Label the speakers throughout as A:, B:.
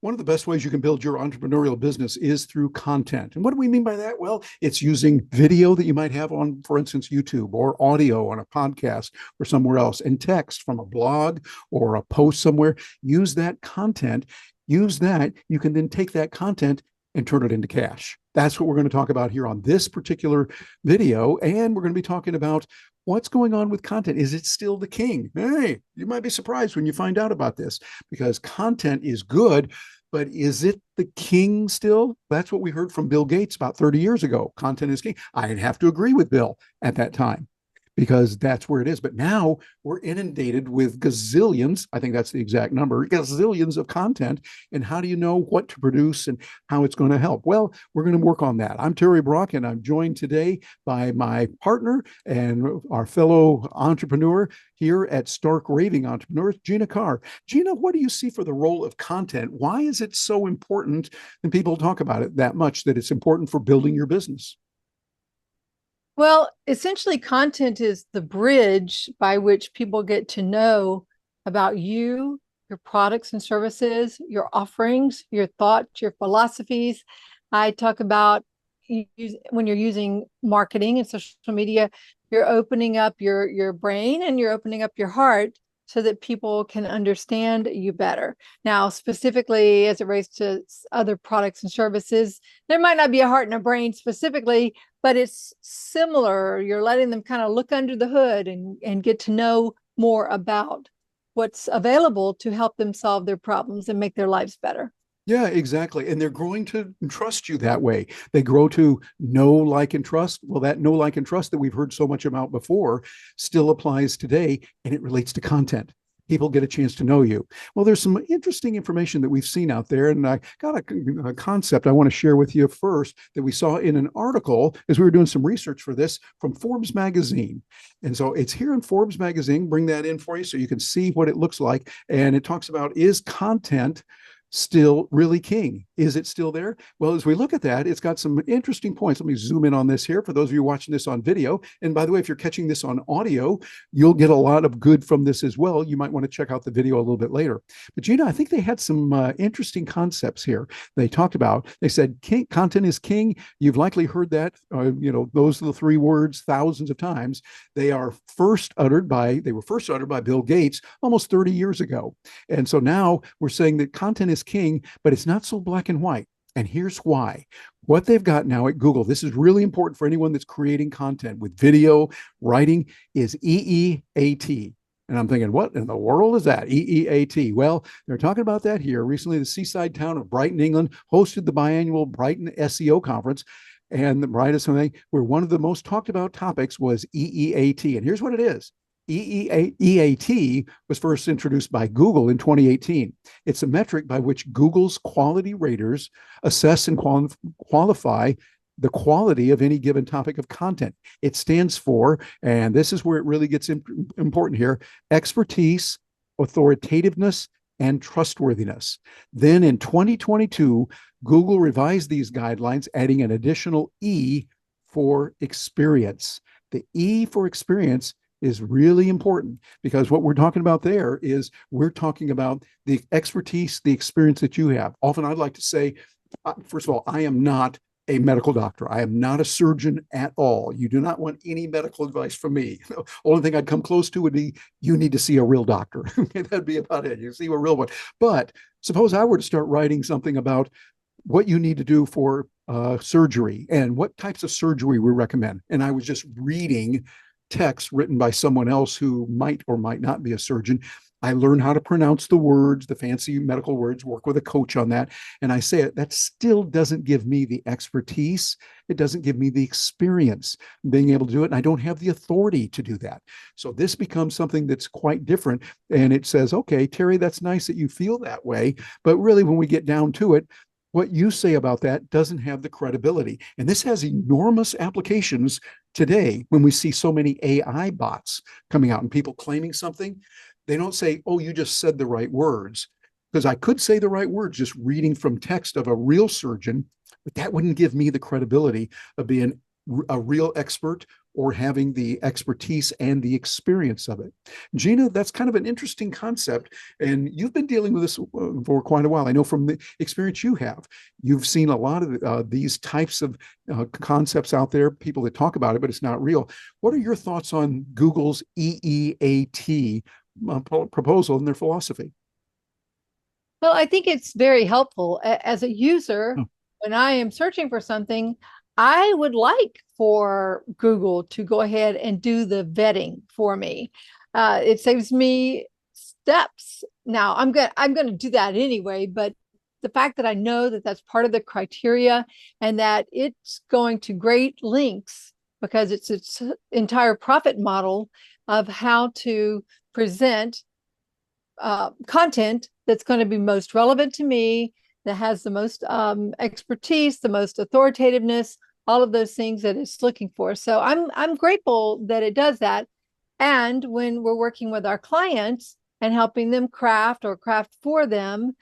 A: One of the best ways you can build your entrepreneurial business is through content. And what do we mean by that? Well, it's using video that you might have on, for instance, YouTube, or audio on a podcast or somewhere else, and text from a blog or a post somewhere. Use that content. Use that. You can then take that content and turn it into cash. That's what we're going to talk about here on this particular video. And we're going to be talking about what's going on with content. Is it still the king? Hey, you might be surprised when you find out about this, because content is good, but is it the king still? That's what we heard from Bill Gates about 30 years ago. Content is king. I'd have to agree with Bill at that time, because that's where it is. But now we're inundated with gazillions, I think that's the exact number, gazillions of content. And how do you know what to produce and how it's going to help? Well, we're going to work on that. I'm Terry Brock, and I'm joined today by my partner and our fellow entrepreneur here at Stark Raving Entrepreneurs, Gina Carr. Gina, what do you see for the role of content? Why is it so important, and people talk about it that much, that it's important for building your business?
B: Well, essentially, content is the bridge by which people get to know about you, your products and services, your offerings, your thoughts, your philosophies. I talk about when you're using marketing and social media, you're opening up your brain and you're opening up your heart so that people can understand you better. Now, specifically as it relates to other products and services, there might not be a heart and a brain specifically, but it's similar. You're letting them kind of look under the hood and get to know more about what's available to help them solve their problems and make their lives better.
A: Yeah, exactly. And they're growing to trust you that way. They grow to know, like, and trust. Well, that know, like, and trust that we've heard so much about before still applies today, and it relates to content. People get a chance to know you. Well, there's some interesting information that we've seen out there, and I got a concept I want to share with you first that we saw in an article as we were doing some research for this from Forbes Magazine. And so it's here in Forbes Magazine. Bring that in for you so you can see what it looks like. And it talks about, is content still really king? Is it still there? Well, as we look at that, it's got some interesting points. Let me zoom in on this here for those of you watching this on video. And by the way, if you're catching this on audio, you'll get a lot of good from this as well. You might want to check out the video a little bit later. But Gina, I think they had some interesting concepts here. They talked about, they said, king, content is king. You've likely heard that, those are the three words thousands of times. They were first uttered by Bill Gates almost 30 years ago. And so now we're saying that content is king, but it's not so black and white. And here's why. What they've got now at Google, this is really important for anyone that's creating content with video, writing, is EEAT. And I'm thinking, what in the world is that? EEAT. Well, they're talking about that here. Recently, the seaside town of Brighton, England, hosted the biannual Brighton SEO conference. And the brightest thing, where one of the most talked about topics was EEAT. And here's what it is. EEAT was first introduced by Google in 2018. It's a metric by which Google's quality raters assess and qualify the quality of any given topic of content. It stands for, and this is where it really gets important here, expertise, authoritativeness, and trustworthiness. Then in 2022, Google revised these guidelines, adding an additional E for experience. The E for experience is really important, because what we're talking about there is we're talking about the expertise, the experience that you have. Often I'd like to say, first of all, I am not a medical doctor. I am not a surgeon at all. You do not want any medical advice from me. The only thing I'd come close to would be, you need to see a real doctor. That'd be about it. You see a real one. But suppose I were to start writing something about what you need to do for surgery and what types of surgery we recommend. And I was just reading text written by someone else who might or might not be a surgeon. I learn how to pronounce the words, the fancy medical words, work with a coach on that. And I say it, that still doesn't give me the expertise. It doesn't give me the experience being able to do it. And I don't have the authority to do that. So this becomes something that's quite different. And it says, okay, Terry, that's nice that you feel that way. But really, when we get down to it, what you say about that doesn't have the credibility. And this has enormous applications today when we see so many AI bots coming out and people claiming something. They don't say, oh, you just said the right words, because I could say the right words just reading from text of a real surgeon, but that wouldn't give me the credibility of being a real expert or having the expertise and the experience of it. Gina, that's kind of an interesting concept. And you've been dealing with this for quite a while. I know from the experience you have, you've seen a lot of these types of concepts out there, people that talk about it, but it's not real. What are your thoughts on Google's EEAT proposal and their philosophy?
B: Well, I think it's very helpful. As a user,
A: Oh,
B: when I am searching for something, I would like for Google to go ahead and do the vetting for me. It saves me steps. Now, I'm going to do that anyway, but the fact that I know that that's part of the criteria and that it's going to great lengths because it's its entire profit model of how to present content that's going to be most relevant to me, that has the most expertise, the most authoritativeness, all of those things that it's looking for. So I'm grateful that it does that. And when we're working with our clients and helping them craft or craft for them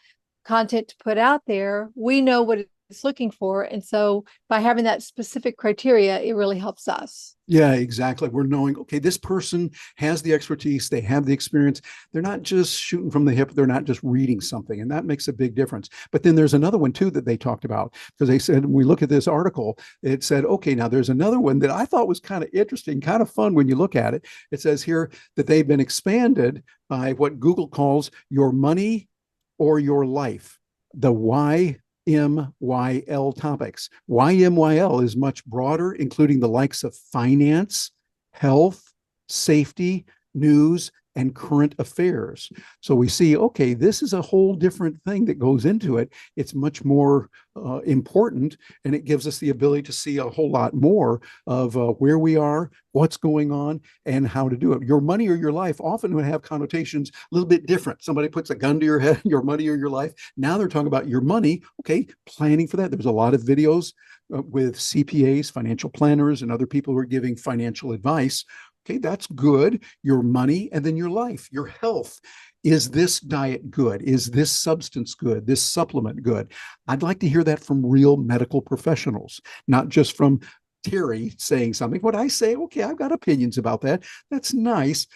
B: content to put out there, we know what it's looking for. And so by having that specific criteria, it really helps us.
A: yeah, exactly. We're knowing, okay, this person has the expertise, they have the experience. They're not just shooting from the hip, they're not just reading something. And that makes a big difference. But then there's another one too that they talked about, because they said, when we look at this article, it said, okay, now there's another one that I thought was kind of interesting, kind of fun when you look at it. It says here that they've been expanded by what Google calls your money or your life, the YMYL topics. YMYL is much broader, including the likes of finance, health, safety, news, and current affairs. So we see, okay, this is a whole different thing that goes into it. It's much more important, and it gives us the ability to see a whole lot more of where we are, what's going on, and how to do it. Your money or your life often would have connotations a little bit different. Somebody puts a gun to your head, your money or your life. Now they're talking about your money. Okay, planning for that. There's a lot of videos with CPAs, financial planners, and other people who are giving financial advice. Okay, that's good. Your money, and then your life, your health. Is this diet good? Is this substance good? This supplement good? I'd like to hear that from real medical professionals, not just from Terry saying something. What I say, okay, I've got opinions about that. That's nice.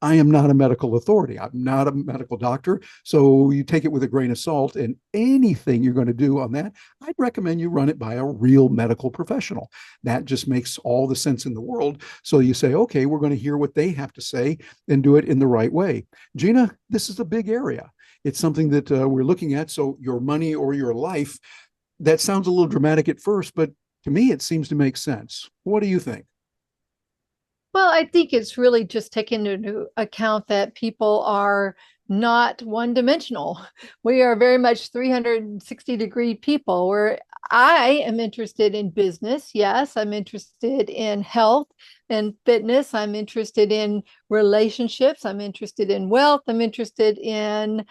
A: I am not a medical authority. I'm not a medical doctor. So you take it with a grain of salt, and anything you're going to do on that, I'd recommend you run it by a real medical professional. That just makes all the sense in the world. So you say, okay, we're going to hear what they have to say and do it in the right way. Gina, this is a big area. It's something that we're looking at. So your money or your life, that sounds a little dramatic at first, but to me, it seems to make sense. What do you think?
B: Well, I think it's really just taking into account that people are not one dimensional. We are very much 360-degree people where I am interested in business. Yes, I'm interested in health and fitness. I'm interested in relationships. I'm interested in wealth. I'm interested in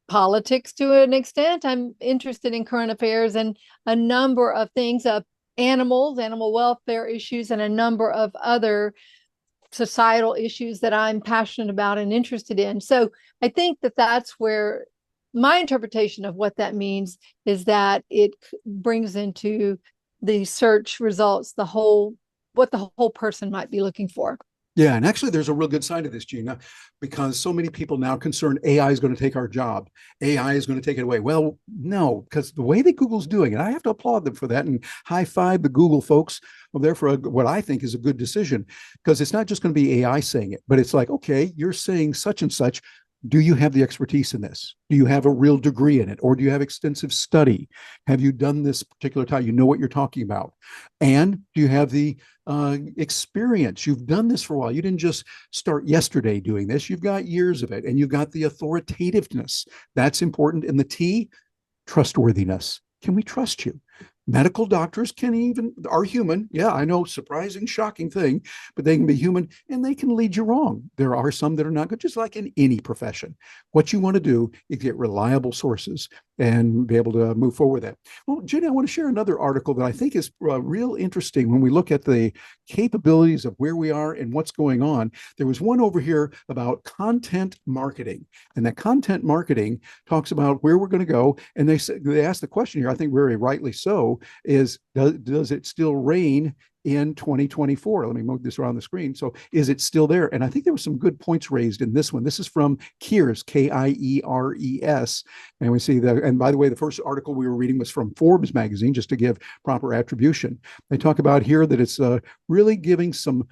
B: politics to an extent. I'm interested in current affairs and a number of things of animals, animal welfare issues, and a number of other societal issues that I'm passionate about and interested in. So I think that that's where my interpretation of what that means is that it brings into the search results what the whole person might be looking for.
A: Yeah, and actually, there's a real good side to this, Gina, because so many people now concerned AI is going to take our job. AI is going to take it away. Well, no, because the way that Google's doing it, I have to applaud them for that and high five the Google folks. Well, therefore, what I think is a good decision, because it's not just going to be AI saying it, but it's like, okay, you're saying such and such. Do you have the expertise in this? Do you have a real degree in it? Or do you have extensive study? Have you done this particular time? You know what you're talking about. And do you have the experience? You've done this for a while. You didn't just start yesterday doing this. You've got years of it, and you've got the authoritativeness. That's important. And the T, trustworthiness. Can we trust you? Medical doctors are human. Yeah, I know, surprising, shocking thing, but they can be human and they can lead you wrong. There are some that are not good, just like in any profession. What you want to do is get reliable sources and be able to move forward with that. Well, Jenny, I want to share another article that I think is real interesting when we look at the capabilities of where we are and what's going on. There was one over here about content marketing, and that content marketing talks about where we're going to go. And they asked the question here, I think very rightly so, is does it still reign in 2024? Let me move this around the screen. So is it still there? And I think there were some good points raised in this one. This is from Kiers, Kiers. And we see that, and by the way, the first article we were reading was from Forbes Magazine, just to give proper attribution. They talk about here that it's really giving some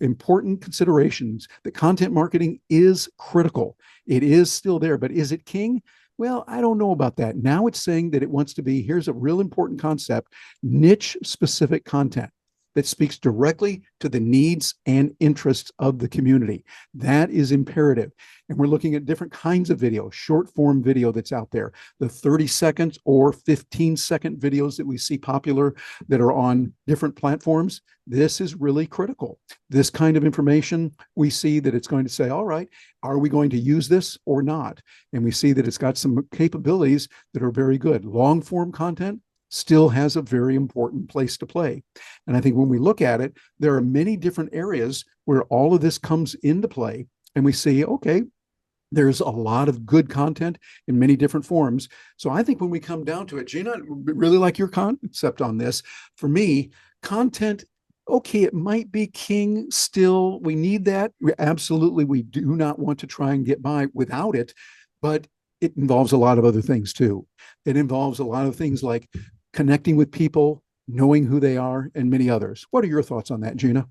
A: important considerations that content marketing is critical. It is still there, but is it king? Well, I don't know about that. Now it's saying that it wants to be, here's a real important concept, niche specific content that speaks directly to the needs and interests of the community. That is imperative. And we're looking at different kinds of video, short form video that's out there, the 30-second or 15-second videos that we see popular that are on different platforms. This is really critical. This kind of information, we see that it's going to say, all right, are we going to use this or not? And we see that it's got some capabilities that are very good. Long form content still has a very important place to play. And I think when we look at it, there are many different areas where all of this comes into play. And we see, okay, there's a lot of good content in many different forms. So I think when we come down to it, Gina, I really like your concept on this. For me, content, okay, it might be king still. We need that. Absolutely, we do not want to try and get by without it. But it involves a lot of other things too. It involves a lot of things like connecting with people, knowing who they are, and many others. What are your thoughts on that, Gina?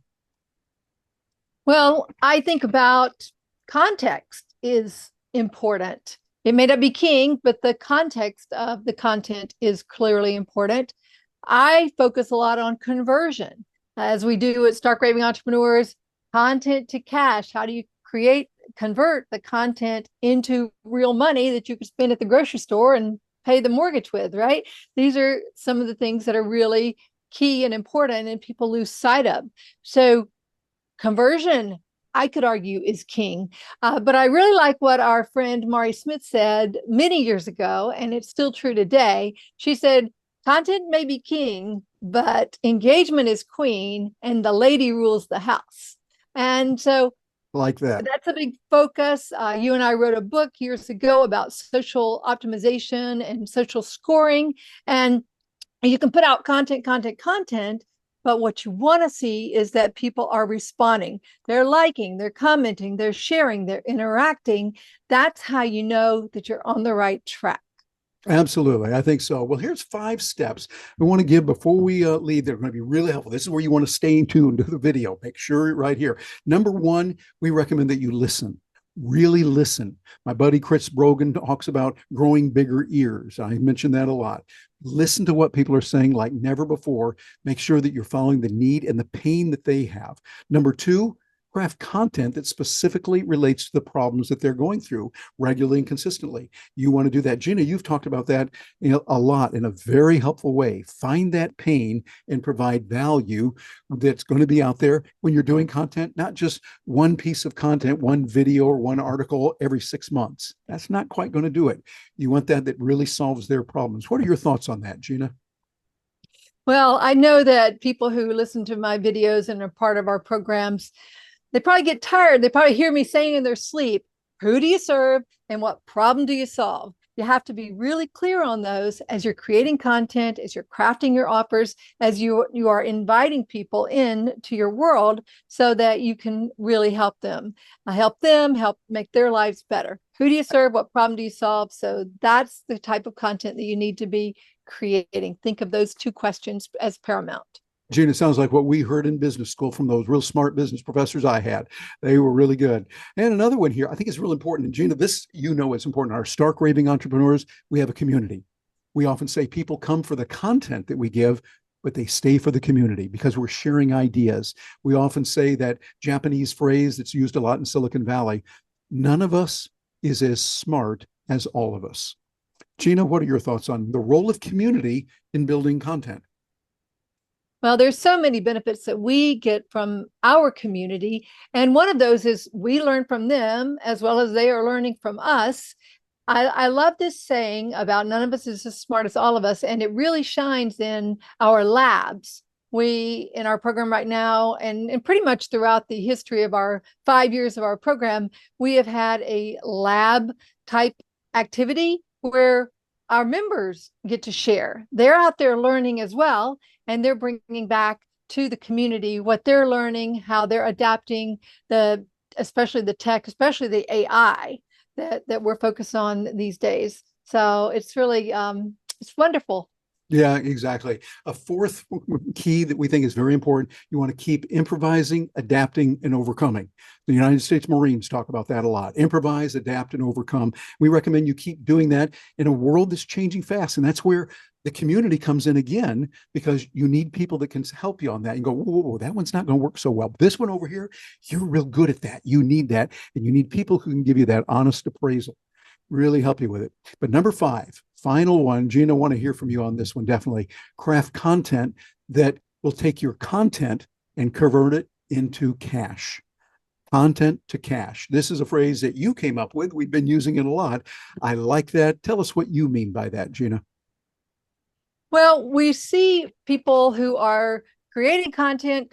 B: Well, I think about context is important. It may not be king, but the context of the content is clearly important. I focus a lot on conversion, as we do at Stark Raving Entrepreneurs, content to cash. How do you convert the content into real money that you can spend at the grocery store and pay the mortgage with, right? These are some of the things that are really key and important and people lose sight of. So conversion, I could argue, is king. But I really like what our friend Mari Smith said many years ago, and it's still true today. She said, content may be king, but engagement is queen, and the lady rules the house. And so
A: like that.
B: That's a big focus. You and I wrote a book years ago about social optimization and social scoring. And you can put out content, but what you want to see is that people are responding. They're liking, they're commenting, they're sharing, they're interacting. That's how you know that you're on the right track.
A: Absolutely. I think so. Well, here's 5 steps we want to give before we leave. They're going to be really helpful. This is where you want to stay tuned to the video. Make sure right here. Number 1, we recommend that you listen. Really listen. My buddy Chris Brogan talks about growing bigger ears. I mentioned that a lot. Listen to what people are saying like never before. Make sure that you're following the need and the pain that they have. Number 2, craft content that specifically relates to the problems that they're going through regularly and consistently. You want to do that. Gina, you've talked about that a lot in a very helpful way. Find that pain and provide value that's going to be out there when you're doing content, not just one piece of content, one video or one article every 6 months. That's not quite going to do it. You want that really solves their problems. What are your thoughts on that, Gina?
B: Well, I know that people who listen to my videos and are part of our programs, they probably get tired. They probably hear me saying in their sleep, who do you serve and what problem do you solve? You have to be really clear on those as you're creating content, as you're crafting your offers, as you are inviting people in to your world so that you can really help them, help make their lives better. Who do you serve? What problem do you solve? So that's the type of content that you need to be creating. Think of those 2 questions as paramount.
A: Gina, it sounds like what we heard in business school from those real smart business professors I had. They were really good. And another one here, I think is real important. And Gina, this, is important. Our Stark Raving Entrepreneurs, we have a community. We often say people come for the content that we give, but they stay for the community because we're sharing ideas. We often say that Japanese phrase that's used a lot in Silicon Valley, none of us is as smart as all of us. Gina, what are your thoughts on the role of community in building content?
B: Well, there's so many benefits that we get from our community. And one of those is we learn from them as well as they are learning from us. I love this saying about none of us is as smart as all of us. And it really shines in our labs. We, in our program right now, and pretty much throughout the history of our 5 years of our program, we have had a lab type activity where our members get to share. They're out there learning as well, and they're bringing back to the community, what they're learning, how they're adapting especially the tech, especially the AI that we're focused on these days. So it's really, it's wonderful.
A: Yeah, exactly. A fourth key that we think is very important, you want to keep improvising, adapting, and overcoming. The United States Marines talk about that a lot. Improvise, adapt, and overcome. We recommend you keep doing that in a world that's changing fast. And that's where the community comes in again, because you need people that can help you on that. You go, whoa, whoa, whoa, that one's not going to work so well. This one over here, you're real good at that. You need that. And you need people who can give you that honest appraisal, really help you with it. But number 5, final one, Gina, I want to hear from you on this one, definitely. Craft content that will take your content and convert it into cash. Content to cash. This is a phrase that you came up with. We've been using it a lot. I like that. Tell us what you mean by that, Gina.
B: Well, we see people who are creating content,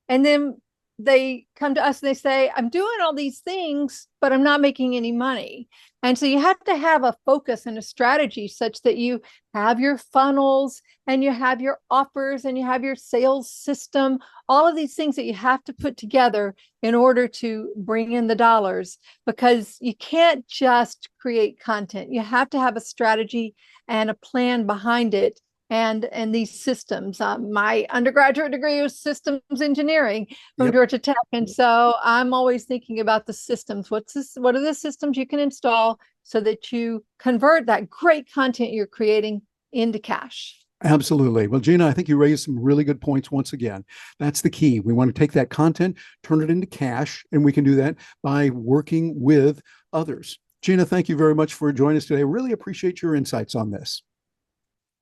B: and then they come to us and they say, I'm doing all these things, but I'm not making any money. And so you have to have a focus and a strategy such that you have your funnels and you have your offers and you have your sales system, all of these things that you have to put together in order to bring in the dollars, because you can't just create content. You have to have a strategy and a plan behind it. And these systems. My undergraduate degree was systems engineering from Georgia Tech, and so I'm always thinking about the systems. What are the systems you can install so that you convert that great content you're creating into cash?
A: Absolutely. Well, Gina, I think you raised some really good points once again. That's the key. We want to take that content, turn it into cash, and we can do that by working with others. Gina, thank you very much for joining us today. Really appreciate your insights on this.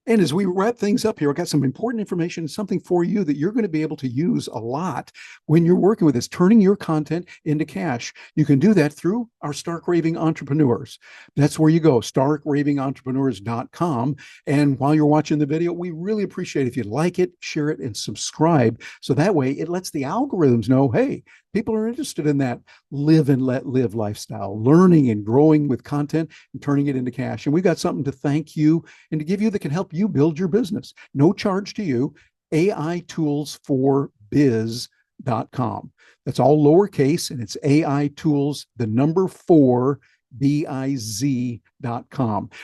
A: And as we wrap things up here, I've got some important information, something for you that you're going to be able to use a lot when you're working with this, turning your content into cash. You can do that through our Stark Raving Entrepreneurs. That's where you go, starkravingentrepreneurs.com. And while you're watching the video, we really appreciate it if you like it, share it, and subscribe. So that way it lets the algorithms know, hey, people are interested in that live and let live lifestyle, learning and growing with content and turning it into cash. And we've got something to thank you and to give you that can help you build your business. No charge to you, AItoolsforbiz.com. That's all lowercase, and it's AI tools, the number 4, biz.com,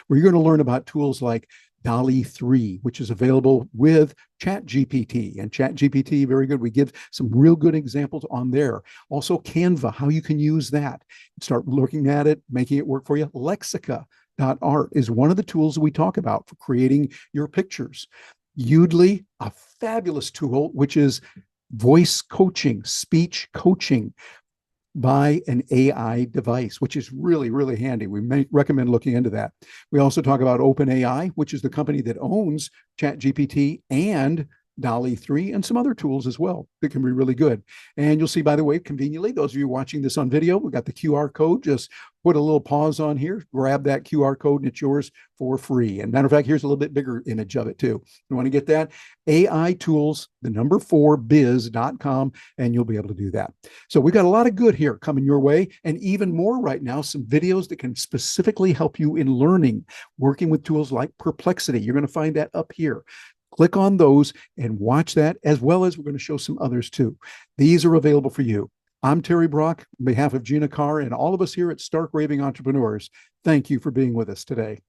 A: where you're going to learn about tools like DALL-E 3, which is available with ChatGPT. And ChatGPT, very good. We give some real good examples on there. Also, Canva, how you can use that. Start looking at it, making it work for you. Lexica.art is one of the tools we talk about for creating your pictures. Udly, a fabulous tool, which is voice coaching, speech coaching by an AI device, which is really, really handy. We may recommend looking into that. We also talk about OpenAI, which is the company that owns ChatGPT and DALL-E 3 and some other tools as well that can be really good. And you'll see, by the way, conveniently, those of you watching this on video, we got the QR code. Just put a little pause on here, grab that QR code, and it's yours for free. And matter of fact, here's a little bit bigger image of it too. You want to get that? AI tools, the number 4 biz.com, and you'll be able to do that. So we've got a lot of good here coming your way, and even more right now, some videos that can specifically help you in learning, working with tools like Perplexity. You're going to find that up here. Click on those and watch that, as well as we're going to show some others too. These are available for you. I'm Terry Brock, on behalf of Gina Carr and all of us here at Stark Raving Entrepreneurs. Thank you for being with us today.